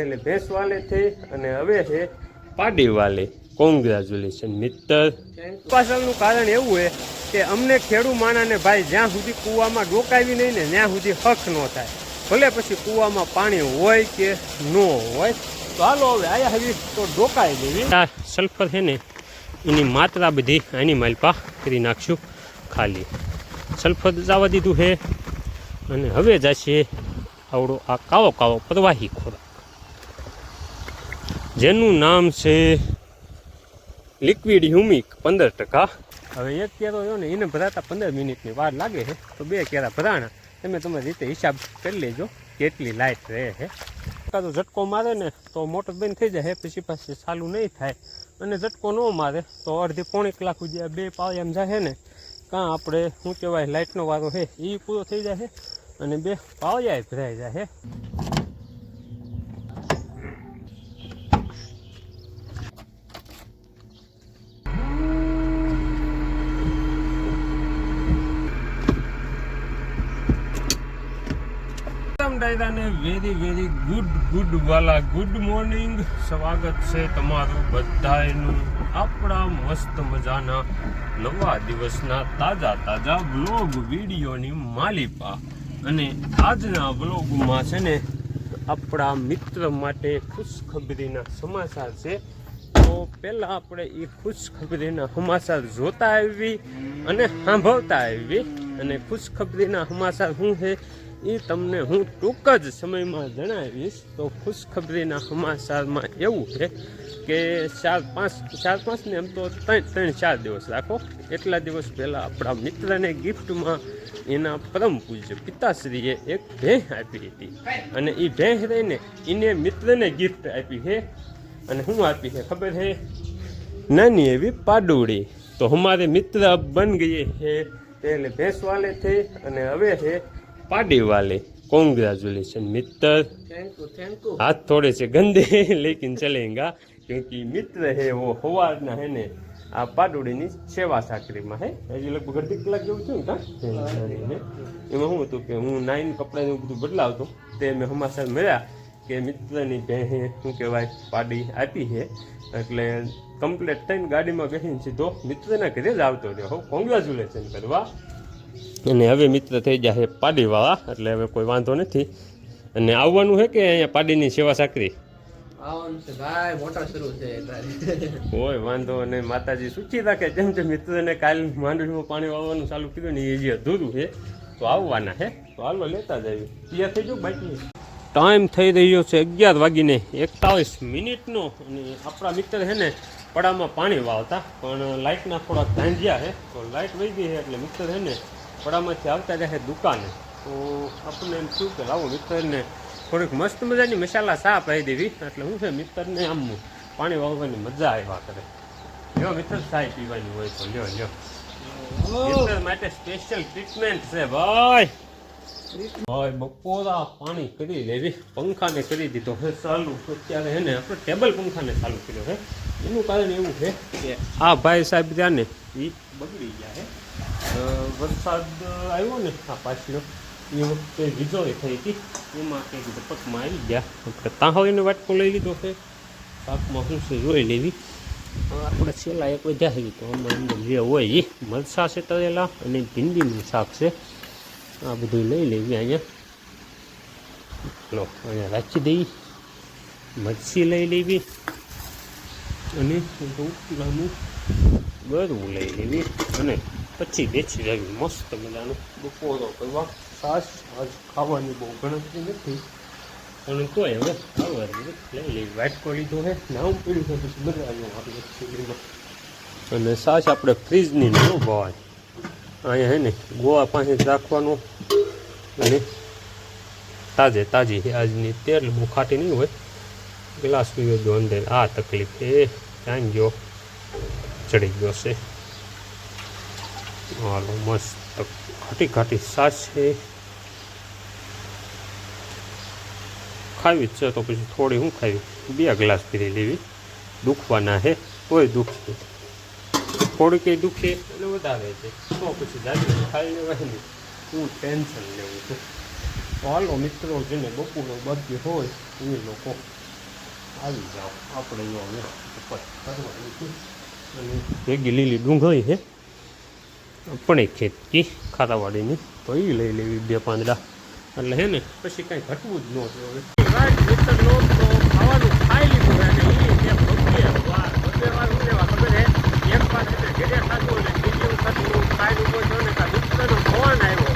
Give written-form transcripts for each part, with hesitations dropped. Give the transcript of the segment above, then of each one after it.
એટલે ભેંસ વાલે થઈ અને હવે છે પાડી વાલે. કોંગ્રેચ્યુલેશન મિત્ર. પાછળનું કારણ એવું છે કે અમને ખેડૂ માણાને ભાઈ જ્યાં સુધી કૂવામાં ડોકાવી નહીં ને ત્યાં સુધી હક ન થાય, ભલે પછી કૂવામાં પાણી હોય કે ન હોય. તો હાલો હવે આયા આવી તો ડોકાઈ દેવી. આ સલ્ફર છે ને એની માત્રા બધી આની માલપા કરી નાખશું ખાલી. સલ્ફર જવા દીધું છે અને હવે જશે આવડો આ કાવો કાવો પ્રવાહી ખોરાક જેનું નામ છે લિક્વિડ હ્યુમિક 15%. હવે એક કેરો જો ને એને ભરાતા 15 મિનિટની વાર લાગે છે, તો 2 કેરા ભરાણા. તમે તમારી રીતે હિસાબ કરી લેજો કેટલી લાઇટ રહે છે. એકાદો ઝટકો મારે ને તો મોટર બંધ થઈ જાય, પછી પાછી ચાલુ નહીં થાય. અને ઝટકો ન મારે તો અડધી પોણી કલાક સુધી આ 2 પાળિયામાં જાય ને કાં આપણે શું કહેવાય લાઇટનો વારો છે એ પૂરો થઈ જાય અને 2 પાળિયા ભરાઈ જાય. વેરી વેરી ગુડ વાલા ગુડ મોર્નિંગ. સ્વાગત છે તમારું બધાનું આપણા મસ્ત મજાના નવા દિવસના તાજા બ્લોગ વિડીયોની માલિપા. અને આજના બ્લોગમાં છે ને આપણા મિત્ર માટે ખુશખબરીના સમાચાર છે. તો પહેલાં આપણે એ ખુશખબરીના સમાચાર જોતા આવી અને સાંભળતા આવી. અને ખુશખબરીના સમાચાર શું છે એ તમને હું ટૂંક જ સમયમાં જણાવીશ. તો ખુશખબરીના સમાચારમાં એવું છે કે 4-5 ને એમ તો 3-4 દિવસ રાખો. એટલા દિવસ પહેલાં આપણા મિત્રને ગિફ્ટમાં એના પરમ પૂજ્ય પિતાશ્રીએ એક ભેંસ આપી હતી. અને એ ભેંસ રહીને એને મિત્રને ગિફ્ટ આપી છે. અને શું આપી છે ખબર છે? નાની એવી પાડોળી. તો અમારે મિત્ર અબ બન ગયે છે. એટલે ભેંસ વાલે થઈ અને હવે છે पाडी वाले. Congratulation Mitra. Thank you. हाथ थोड़े से गंदे लेकिन चलेगा क्योंकि मित्र है वो हवाना है ने आ पाडोड़ी सेवा साकरी में है. हजी लगभग अड़धी कलाक जेवुं थयुं का एमां शुं हतुं के हूँ नाइन कपड़ा ने बधुं बदलावतो ते मैं समाचार मळ्या के मित्रनी बहेने शुं कहेवाय पाडी आपी है. એટલે કમ્પ્લીટ થઈને ગાડીમાં બેસીને સીધો મિત્રના ઘરે જ આવતો રહ્યો. કોંગ્રેચ્યુલેશન કરવા. અને હવે મિત્ર થઈ જાય પાડીવાળા, એટલે હવે કોઈ વાંધો નથી. અને આવવાનું છે કે અહીંયા પાડીની સેવા સાકરી આવવાનું છે ભાઈ, મોટર શરૂ છે. કોઈ વાંધો નહીં, માતાજી સૂચી રાખે. જેમ કે મિત્રને કાલ માંડવીમાં પાણી વાળવાનું ચાલુ કર્યું ને એ હજી અધૂરું છે, તો આવવાના છે. તો હાલો લેતા જ આવી. તૈયાર થઈ જાવ બાકી. ટાઈમ થઈ રહ્યો છે 11:41 અને આપણા મિત્ર છે ને પડામાં પાણી વાવતા, પણ લાઇટના થોડાક ધાંધિયા છે. તો લાઇટ વહી ગઈ છે એટલે મિત્ર છે ને પડામાંથી આવતા જાય દુકાને. તો આપણને એમ થયું કે લાવો મિત્રને થોડીક મસ્ત મજાની મસાલા ચા પાઈ દેવી. એટલે શું છે મિત્રને આમ પાણી વાવવાની મજા આવ્યા કરે. લ્યો મિત્ર ચાય પીવાની હોય તો લ્યો. મિત્ર માટે સ્પેશિયલ ટ્રીટમેન્ટ છે ભાઈ. બપોરા પાણી કરી લેવી. પંખાને કરી દીધો છે ચાલુ. અત્યારે છે ને આપણે ટેબલ પંખાને ચાલુ કર્યો છે. એનું કારણ એવું છે કે આ ભાઈ સાહેબ ત્યાં ને એ બગડી ગયા છે. વરસાદ આવ્યો ને આ પાછલો એ વખતે વીજળી થઈ હતી, એમાં કંઈક ઝપટમાં આવી ગયા. આપણે તાહળીનો વાટકો લઈ લીધો છે. શાકમાં શું છે જોઈ લેવી. આપણે છેલ્લા એક વધ્યા છે તો અંદર જે હોય એ મરચાં છે તળેલા અને ભીંડીનું શાક છે. આ બધું લઈ લેવી. અહીંયા લો અહીંયા રાખી દઈ. મરચી લઈ લેવી અને ઉપલાનું ગરવું લઈ લેવી અને પછી બેસી જવી મસ્ત મજાનો બપોરો કરવા. છાશ આજ ખાવાની બહુ ગણતરી નથી, પણ તોય હવે ખાવાની લઈ લેવી. વાટકો લીધો છે, નામ પડ્યું છે પછી બદલાવ્યું આપણે શરીરમાં. અને છાશ આપણે ફ્રીજની ન ભવાય. અહીંયા હે ને ગોવા પાસે જ રાખવાનું. અને તાજી છે આજની. તેલ બહુ ખાટી નહીં હોય. ગ્લાસ પીવો જો અંદર. આ તકલીફ એ ક્યાં ગયો? ચડી ગયો છે. હાલો મસ્ત ઘાટી છાશ છે. ખાવી જ છે તો પછી થોડી હું ખાવી 2 ગ્લાસ પીરી લેવી. દુખવાના છે તોય દુખશે, થોડી કંઈ દુખે અને વધારે છે તો પછી જાજી ખાઈ લેવાય ને. હું ટેન્શન લેવું છું. તો હાલો મિત્રો જેને બપોરનો બર્થડે હોય એ લોકો આવી જાઓ આપણે જો હવે ઉપર કરવાની છે. અને ભેગી લીલી ડુંગળી છે આપણે ખેતી ખાતાવાડીની તો એ લઈ લેવી 2 પાંદડા એટલે હે ને પછી કાંઈ ઘટવું જ ન જોઈએ. ખાવાનું ખાઈ લીધું અને એ વાર હું લેવા ખબર હે એક પાસે ઘરે ખાધું અને બીજું ખાધું ખાઈ લીધું છો ને કાં મિત્રનો ફોન આવ્યો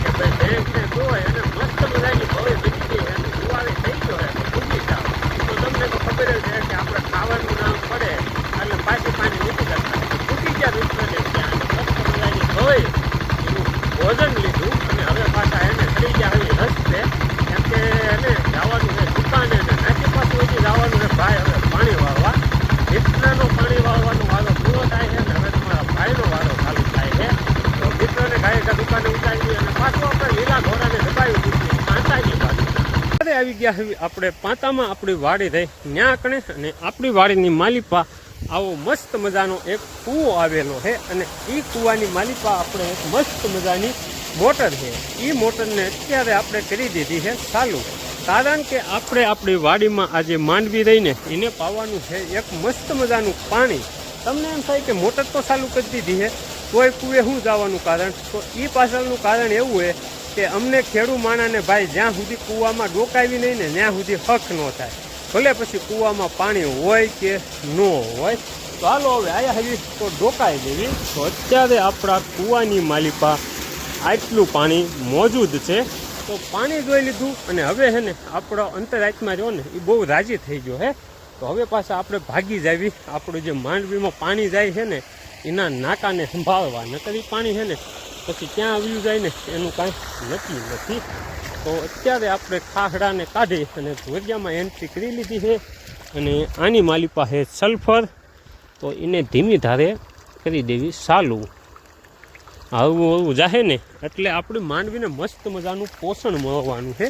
કે ભાઈ બેંકને જોઈ અને મસ્ત મજાની હવે બીજી ગઈ અને જુવારે થઈ ગયો હે ભૂગી જાવ તો તમને તો ખબર જ છે કે આપણે ખાવાનું નામ પડે એટલે પાણી મૂકી શકતા ભૂગી ગયા મિત્રને ત્યાં મસ્ત મજાની હોય એનું ભોજન લીધું અને હવે પાછા એને થઈ ગયા હવે રસ્તે કેમ કે એને જવાનું છે દુકાને ને નાથી પાછું હજી જવાનું છે ભાઈ હવે પાણી વાળવા મિત્રનો પાણી વાળવાનો વારો પૂરો થાય છે ને હવે તમારા ભાઈનો વારો ચાલુ થાય છે તો મિત્રને ગાય દુકાને ઉતારી અને પાછું આપણે લીલા ઘોડાને દબાવી દીધી પાંતાની બાજુ આવી ગયા આપણે પાંતામાં આપણી વાડી થઈ ત્યાં કણે અને આપણી વાડીની માલિપા આવો મસ્ત મજાનો એક કૂવો આવેલો છે અને એ કૂવાની માલિપા આપણે એક મસ્ત મજાની મોટર છે એ મોટરને અત્યારે આપણે કરી દીધી છે ચાલુ કારણ કે આપણે આપણી વાડીમાં આજે માંડવી રહીને એને પાવાનું છે એક મસ્ત મજાનું પાણી. તમને એમ થાય કે મોટર તો ચાલુ કરી દીધી છે તોય કૂવે શું જવાનું કારણ તો એ પાછળનું કારણ એવું છે કે અમને ખેડૂ માણાને ભાઈ જ્યાં સુધી કૂવામાં ડોકાવી નહીં ને ત્યાં સુધી હક ન થાય ભલે પછી કૂવામાં પાણી હોય કે ન હોય. તો હાલો હવે આયા હજી તો ડોકાઈ દેવી. તો અત્યારે આપણા કૂવાની માલિપા આટલું પાણી મોજૂદ છે તો પાણી જોઈ લીધું અને હવે છે ને આપણો અંતરાત્મા રહ્યો ને એ બહુ રાજી થઈ ગયો હે. તો હવે પાછા આપણે ભાગી જાવી આપણું જે માંડવીમાં પાણી જાય છે ને એના નાકાને સંભાળવા નકર એ પાણી છે ને પછી ક્યાં આવ્યું જાય ને એનું કાંઈ નક્કી નથી. તો અત્યારે આપણે ખાખડાને કાઢી અને ધોરિયામાં એન્ટ્રી કરી લીધી છે અને આની માલિપા છે સલ્ફર તો એને ધીમી ધારે કરી દેવી ચાલુ. આવું જાહે ને એટલે આપણે માંડવીને મસ્ત મજાનું પોષણ મળવાનું છે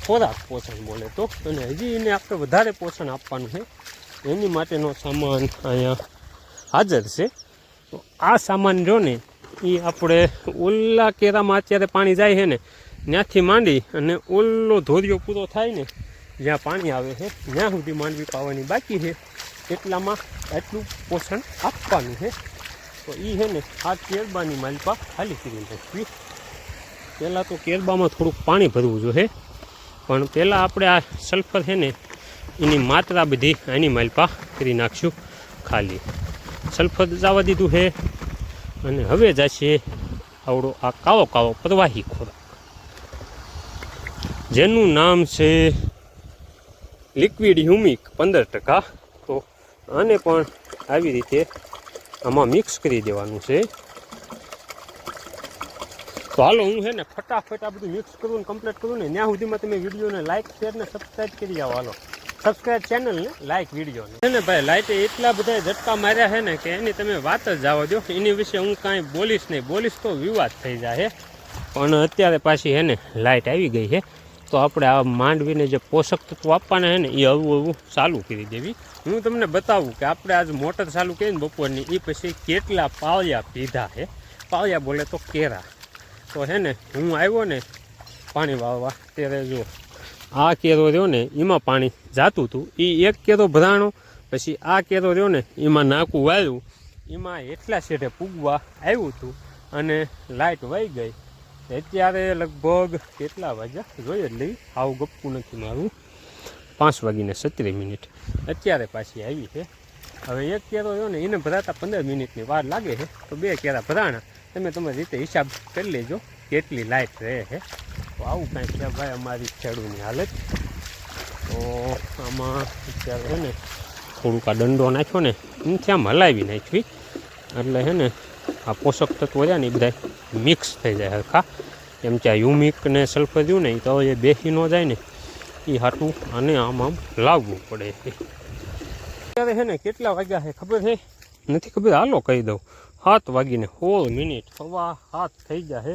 ખોરાક પોષણ બોલે તો અને હજી એને આપણે વધારે પોષણ આપવાનું છે એની માટેનો સામાન અહીંયા હાજર છે. તો આ સામાન જો ને એ આપણે ઓલા કેરામાં અત્યારે પાણી જાય છે ને ત્યાંથી માંડી અને ઓલો ધોરિયો પૂરો થાય ને જ્યાં પાણી આવે છે ત્યાં સુધી માંડવી પાવાની બાકી છે એટલામાં આટલું પોષણ આપવાનું છે. તો એ છે ને આ કેરબાની માલિપા ખાલી કરી નાખવી. પહેલાં તો કેરબામાં થોડુંક પાણી ભરવું જોઈએ પણ પહેલાં આપણે આ સલ્ફર છે ને એની માત્રા બધી આની માલિપા કરી નાખશું ખાલી. સલ્ફર જવા દીધું છે અને હવે જશે આવડો આ કાવો કાવો પ્રવાહી ખોરાક જેનું નામ છે લિક્વિડ હ્યુમિક 15%. તો આને પણ આવી રીતે આમાં મિક્સ કરી દેવાનું છે. તો હાલો હું છે ને ફટાફટ આ બધું મિક્સ કરું ને કમ્પ્લીટ કરું ને ત્યાં સુધીમાં તમે વિડીયોને લાઇક શેર ને સબસ્ક્રાઈબ કરી આવો. હાલો સબસ્ક્રાઈબ ચેનલને લાઇક વિડીયોને છે ને ભાઈ લાઇટે એટલા બધા ઝટકા માર્યા છે ને કે એની તમે વાત જ જવા દો. એની વિશે હું કાંઈ બોલીશ નહીં, બોલીશ તો વિવાદ થઈ જાય. પણ અત્યારે પાછી છે ને લાઇટ આવી ગઈ છે તો આપણે આ માંડવીને જે પોષક તત્વો આપવાના છે ને એ હવું ચાલુ કરી દેવી. હું તમને બતાવું કે આપણે આજ મોટર ચાલુ કરીને બપોરની એ પછી કેટલા પાવયા પીધા છે. પાવયા બોલે તો કેરા. તો છે ને હું આવ્યો ને પાણી વાળવા ત્યારે જો આ કેરો રહ્યો ને એમાં પાણી જાતું હતું એ એક કેરો ભરાણો પછી આ કેરો રહ્યો ને એમાં નાકું વાળ્યું એમાં એટલા શેઠે પૂગવા આવ્યું હતું અને લાઇટ વહી ગઈ. અત્યારે લગભગ કેટલા વાગ્યા જોઈએ જ લઈ આવું ગપવું નથી મારું 5:17 અત્યારે પાછી આવી છે. હવે એક કેરો રહ્યો ને એને ભરાતા 15 મિનિટની વાર લાગે છે તો 2 કેરા ભરાણા. તમે તમારી રીતે હિસાબ કરી લેજો કેટલી લાઇટ રહે છે. તો આવું કાંઈ છે ભાઈ અમારી ખેડૂની હાલત. તો આમાં અત્યારે છે ને થોડુંક આ દંડો નાખ્યો ને એનાથી આમ હલાવી નાખવી એટલે છે ને આ પોષક તત્વો રહ્યા ને એ બધા મિક્સ થઈ જાય હરખા. એમ કે આ યુમિક ને સલ્ફર રહ્યું ને તો એ બેસી ન જાય ને એ હાટું આને આમ લાવવું પડે. અત્યારે છે ને કેટલા વાગ્યા છે ખબર છે નથી ખબર, હાલો કહી દઉં 7:16 સવા 7 થઈ જાય.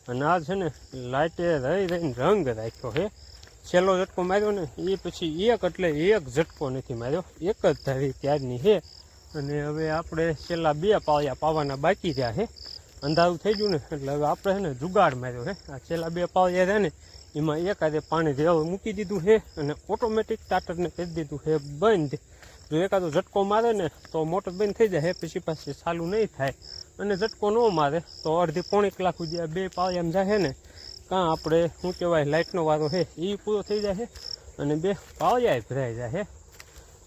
અને આ છે ને લાઇટે રહીને રંગ રાખ્યો છે. છેલ્લો ઝટકો માર્યો ને એ પછી એક એટલે એક ઝટકો નથી માર્યો, એક જ ધારી ત્યારની છે. અને હવે આપણે છેલ્લા 2 પાવયા પાવાના બાકી રહ્યા છે. અંધારું થઈ ગયું ને એટલે હવે આપણે છે ને જુગાડ માર્યો છે. આ છેલ્લા 2 પાવયા રહ્યા ને એમાં એકાદે પાણી રેવા મૂકી દીધું છે અને ઓટોમેટિક સ્ટાર્ટરને કરી દીધું છે બંધ. જો એકાદો ઝટકો મારે ને તો મોટર બંધ થઈ જાય, પછી પાછી ચાલુ નહીં થાય. અને ઝટકો ન મારે તો અડધી પોણી કલાક સુધી આ બે પાળિયામાં જાય ને કાં આપણે શું કહેવાય લાઇટનો વારો છે એ પૂરો થઈ જાય અને બે પાળિયા ભરાઈ જાય.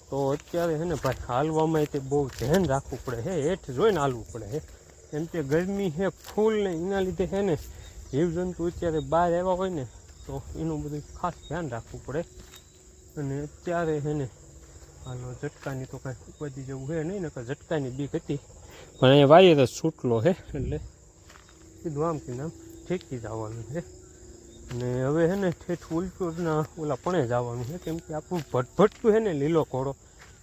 તો અત્યારે છે ને ભાઈ હાલવામાં તે બહુ ધ્યાન રાખવું પડે છે, હેઠ જોઈને હાલવું પડે છે. કેમ કે ગરમી છે ફૂલ ને એના લીધે છે ને જીવજંતુ અત્યારે બહાર આવ્યા હોય ને તો એનું બધું ખાસ ધ્યાન રાખવું પડે. અને અત્યારે છે ને હાલો ઝટકાની તો કાંઈ ઉપાધિ જેવું છે નહીં, ને ઝટકાની બીક હતી પણ અહીંયા વાયર જ છૂટલો છે એટલે કીધું આમ કે આમ ઠેકી જવાનું છે. અને હવે છે ને ઠેઠ ઉલટુના ઓલા પણ જવાનું છે, કેમ કે આપણું ભટભટતું છે ને લીલો ઘોડો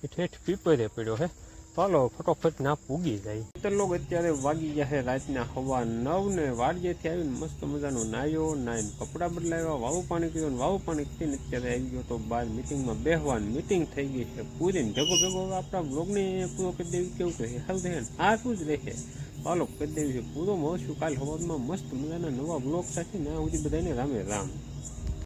એ ઠેઠ પીપરે પડ્યો છે. ચાલો ફટોફટ ના પૂગી જાય. તો લોકો અત્યારે વાગી ગયા છે રાતના 9:15 ને વાડીએથી આવીને મસ્ત મજાનો નાહ્યો, નાહીને કપડાં બદલાવ્યા, વાવું પાણી કર્યું, વાવું પાણી કરીને અત્યારે આવી ગયો તો બહાર મિટિંગમાં બેસવાની. મિટિંગ થઈ ગઈ છે પૂરીને ભેગો ભેગો આપણા બ્લોગને પૂરો કરી દેવી. કેવું કહે હાલ રહે આ શું જ રહે, ચાલો કરી દેવી છે પૂરો. મળશું કાલ સવારમાં મસ્ત મજાના નવા બ્લોગ સાથે. ના સુધી બધાને રામે રામ.